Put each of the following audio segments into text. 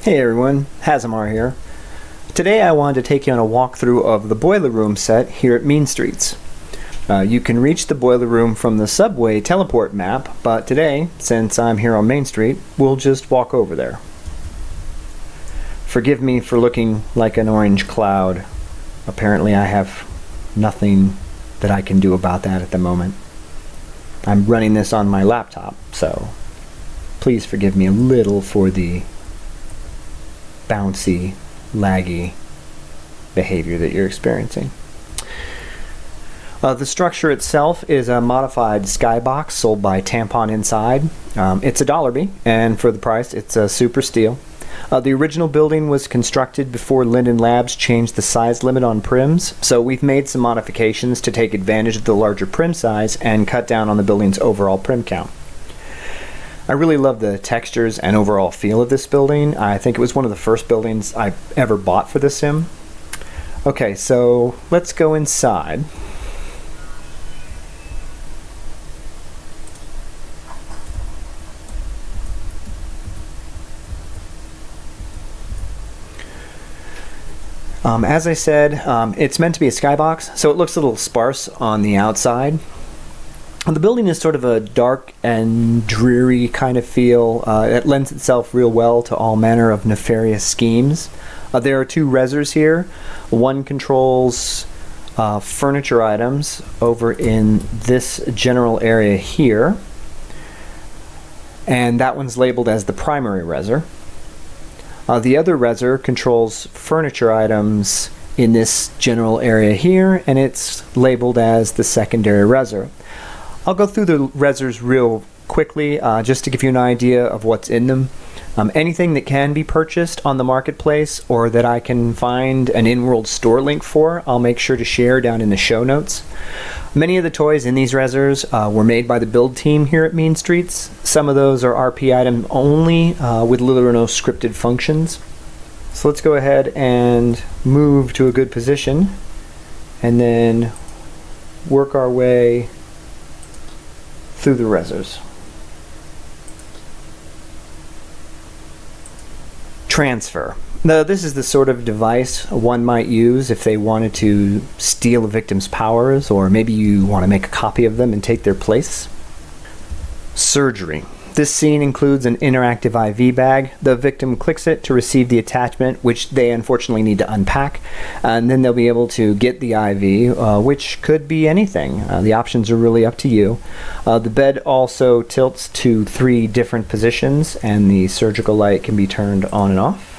Hey everyone, Hazamar here. Today I wanted to take you on a walkthrough of the Boiler Room set here at Mean Streets. You can reach the Boiler Room from the subway teleport map, but today, since I'm here on Main Street, we'll just walk over there. Forgive me for looking like an orange cloud. Apparently I have nothing that I can do about that at the moment. I'm running this on my laptop, so please forgive me a little for the bouncy, laggy behavior that you're experiencing. The structure itself is a modified skybox sold by Tampon inside. It's a $1, and for the price it's a super steal. The original building was constructed before Linden Labs changed the size limit on prims, so we've made some modifications to take advantage of the larger prim size and cut down on the building's overall prim count. I really love the textures and overall feel of this building. I think it was one of the first buildings I ever bought for the sim. Okay, so let's go inside. As I said, it's meant to be a skybox, so it looks a little sparse on the outside. The building is sort of a dark and dreary kind of feel. It lends itself real well to all manner of nefarious schemes. There are two resers here. One controls furniture items over in this general area here, and that one's labeled as the primary reser. The other reser controls furniture items in this general area here, and it's labeled as the secondary reser. I'll go through the resers real quickly just to give you an idea of what's in them. Anything that can be purchased on the marketplace or that I can find an in-world store link for, I'll make sure to share down in the show notes. Many of the toys in these resers were made by the build team here at Mean Streets. Some of those are RP item only with little or no scripted functions. So let's go ahead and move to a good position and then work our way through the resers. Transfer. Now, this is the sort of device one might use if they wanted to steal a victim's powers, or maybe you want to make a copy of them and take their place. Surgery. This scene includes an interactive IV bag. The victim clicks it to receive the attachment, which they unfortunately need to unpack, and then they'll be able to get the IV, which could be anything. The options are really up to you. The bed also tilts to 3 different positions, and the surgical light can be turned on and off.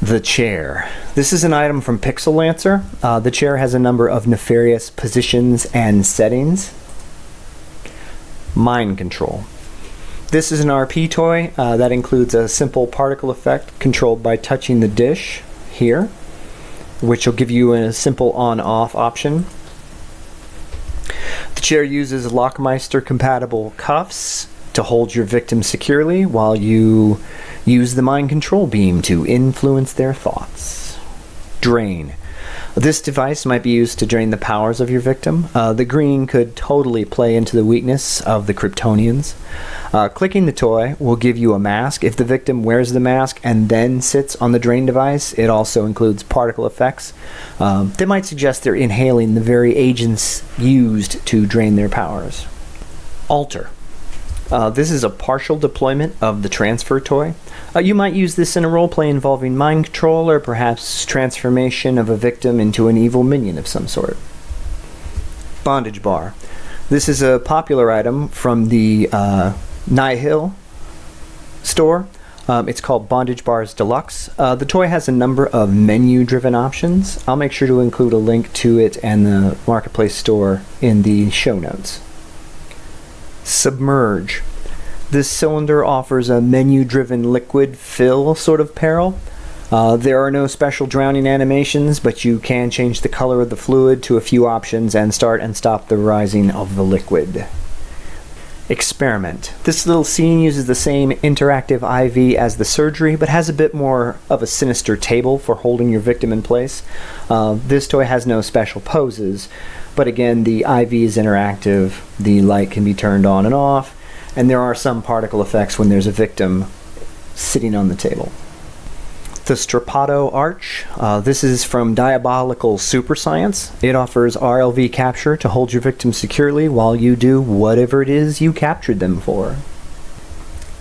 The chair. This is an item from Pixelancer. The chair has a number of nefarious positions and settings. Mind control. This is an RP toy that includes a simple particle effect controlled by touching the dish here, which will give you a simple on-off option. The chair uses Lockmeister compatible cuffs to hold your victim securely while you use the mind control beam to influence their thoughts. Drain. This device might be used to drain the powers of your victim. The green could totally play into the weakness of the Kryptonians. Clicking the toy will give you a mask. If the victim wears the mask and then sits on the drain device, it also includes particle effects. They might suggest they're inhaling the very agents used to drain their powers. Alter. This is a partial deployment of the transfer toy. You might use this in a roleplay involving mind control or perhaps transformation of a victim into an evil minion of some sort. Bondage bar. This is a popular item from the Nihil store. It's called Bondage Bars Deluxe. The toy has a number of menu-driven options. I'll make sure to include a link to it and the marketplace store in the show notes. Submerge. This cylinder offers a menu-driven liquid fill sort of peril. There are no special drowning animations, but you can change the color of the fluid to a few options and start and stop the rising of the liquid. Experiment. This little scene uses the same interactive IV as the surgery, but has a bit more of a sinister table for holding your victim in place. This toy has no special poses, but again, the IV is interactive, the light can be turned on and off, and there are some particle effects when there's a victim sitting on the table. The Strappado Arch. This is from Diabolical Super Science. It offers RLV capture to hold your victim securely while you do whatever it is you captured them for.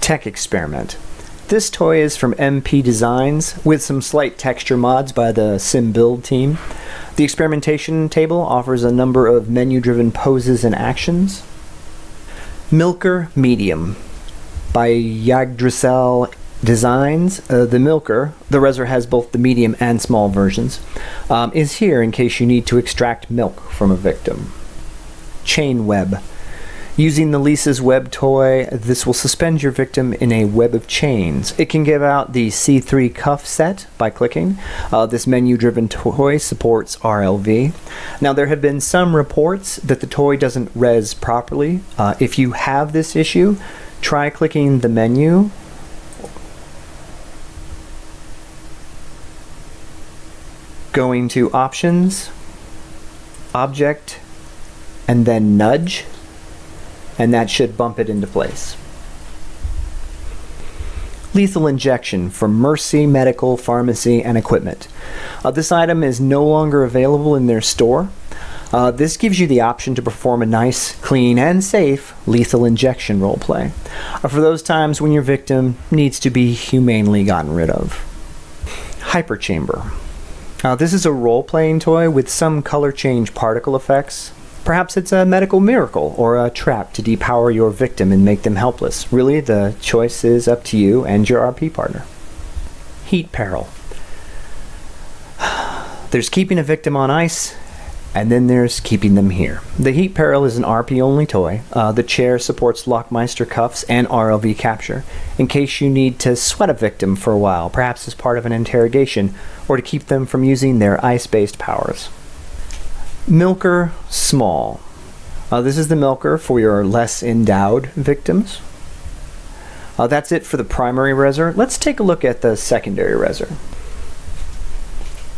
Tech Experiment. This toy is from MP Designs with some slight texture mods by the Sim Build team. The Experimentation table offers a number of menu-driven poses and actions. Milker Medium by Yggdrasill Designs. The Milker, the Reser has both the medium and small versions, is here in case you need to extract milk from a victim. Chain Web. Using the Lisa's Web toy, this will suspend your victim in a web of chains. It can give out the C3 cuff set by clicking. This menu-driven toy supports RLV. Now, there have been some reports that the toy doesn't res properly. If you have this issue, try clicking the menu, going to Options, Object, and then Nudge, and that should bump it into place. Lethal Injection from Mercy Medical Pharmacy and Equipment. This item is no longer available in their store. This gives you the option to perform a nice, clean, and safe lethal injection roleplay for those times when your victim needs to be humanely gotten rid of. Hyperchamber. This is a role-playing toy with some color change particle effects. Perhaps it's a medical miracle or a trap to depower your victim and make them helpless. Really, the choice is up to you and your RP partner. Heat Peril. There's keeping a victim on ice, and then there's keeping them here. The Heat Peril is an RP-only toy. The chair supports Lockmeister cuffs and RLV capture, in case you need to sweat a victim for a while, perhaps as part of an interrogation, or to keep them from using their ice-based powers. Milker Small. This is the milker for your less endowed victims. That's it for the primary Reser. Let's take a look at the secondary Reser.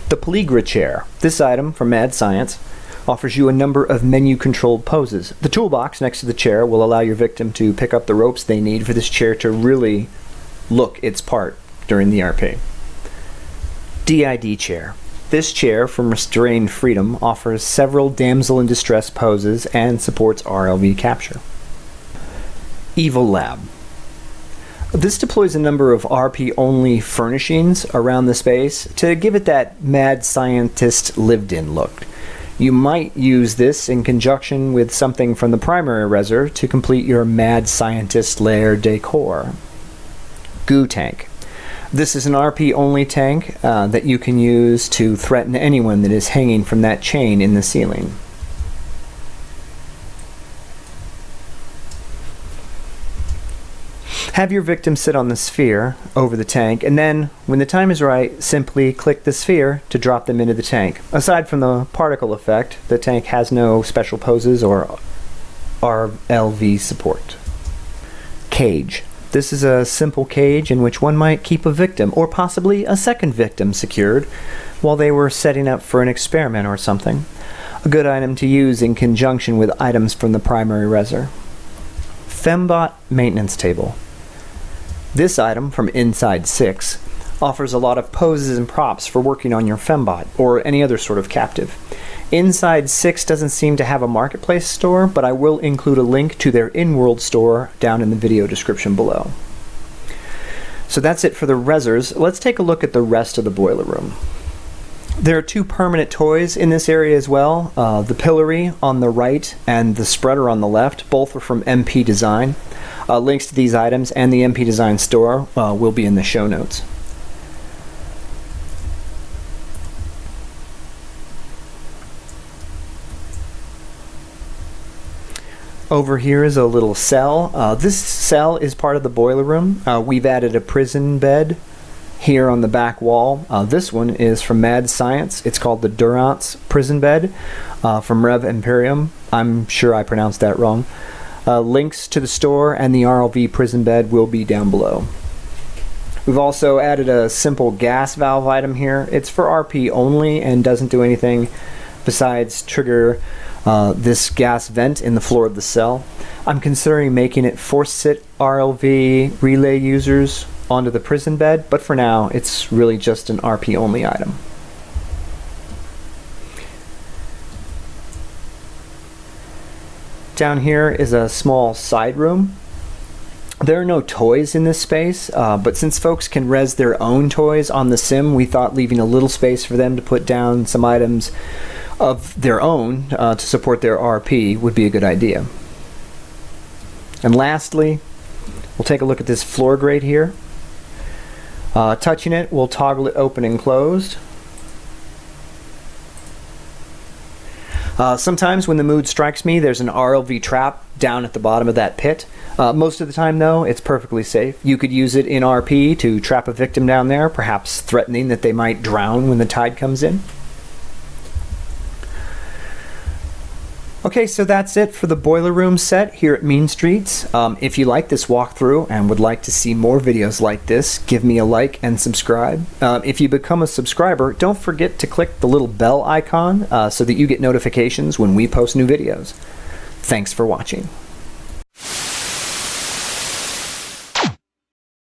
The Peligra chair. This item from MadScience offers you a number of menu-controlled poses. The toolbox next to the chair will allow your victim to pick up the ropes they need for this chair to really look its part during the RP. DID chair. This chair from Restrained Freedom offers several damsel in distress poses and supports RLV capture. Evil Lab. This deploys a number of RP-only furnishings around the space to give it that mad scientist lived-in look. You might use this in conjunction with something from the primary Reser to complete your mad scientist lair decor. Goo Tank. This is an RP-only tank that you can use to threaten anyone that is hanging from that chain in the ceiling. Have your victim sit on the sphere over the tank, and then, when the time is right, simply click the sphere to drop them into the tank. Aside from the particle effect, the tank has no special poses or RLV support. Cage. This is a simple cage in which one might keep a victim, or possibly a second victim, secured while they were setting up for an experiment or something. A good item to use in conjunction with items from the primary Reser. Fembot Maintenance Table. This item from Inside 6 offers a lot of poses and props for working on your Fembot, or any other sort of captive. Inside 6 doesn't seem to have a marketplace store, but I will include a link to their in-world store down in the video description below. So that's it for the Resers. Let's take a look at the rest of the boiler room. There are two permanent toys in this area as well. The Pillory on the right and the Spreader on the left. Both are from MP Design. Links to these items and the MP Design store will be in the show notes. Over here is a little cell. This cell is part of the boiler room. We've added a prison bed here on the back wall. This one is from MadScience. It's called the Durance prison bed from Rev Eponym. I'm sure I pronounced that wrong. Links to the store and the RLV prison bed will be down below. We've also added a simple gas valve item here. It's for RP only and doesn't do anything besides trigger this gas vent in the floor of the cell. I'm considering making it force sit RLV relay users onto the prison bed, but for now it's really just an RP only item. Down here is a small side room. There are no toys in this space, but since folks can res their own toys on the sim, we thought leaving a little space for them to put down some items of their own to support their RP would be a good idea. And lastly, we'll take a look at this floor grate here. Touching it, we'll toggle it open and closed. Sometimes when the mood strikes me, there's an RLV trap down at the bottom of that pit. Most of the time though, it's perfectly safe. You could use it in RP to trap a victim down there, perhaps threatening that they might drown when the tide comes in. Okay, so that's it for the boiler room set here at Mean Streets. If you like this walkthrough and would like to see more videos like this, give me a like and subscribe. If you become a subscriber, don't forget to click the little bell icon so that you get notifications when we post new videos. Thanks for watching.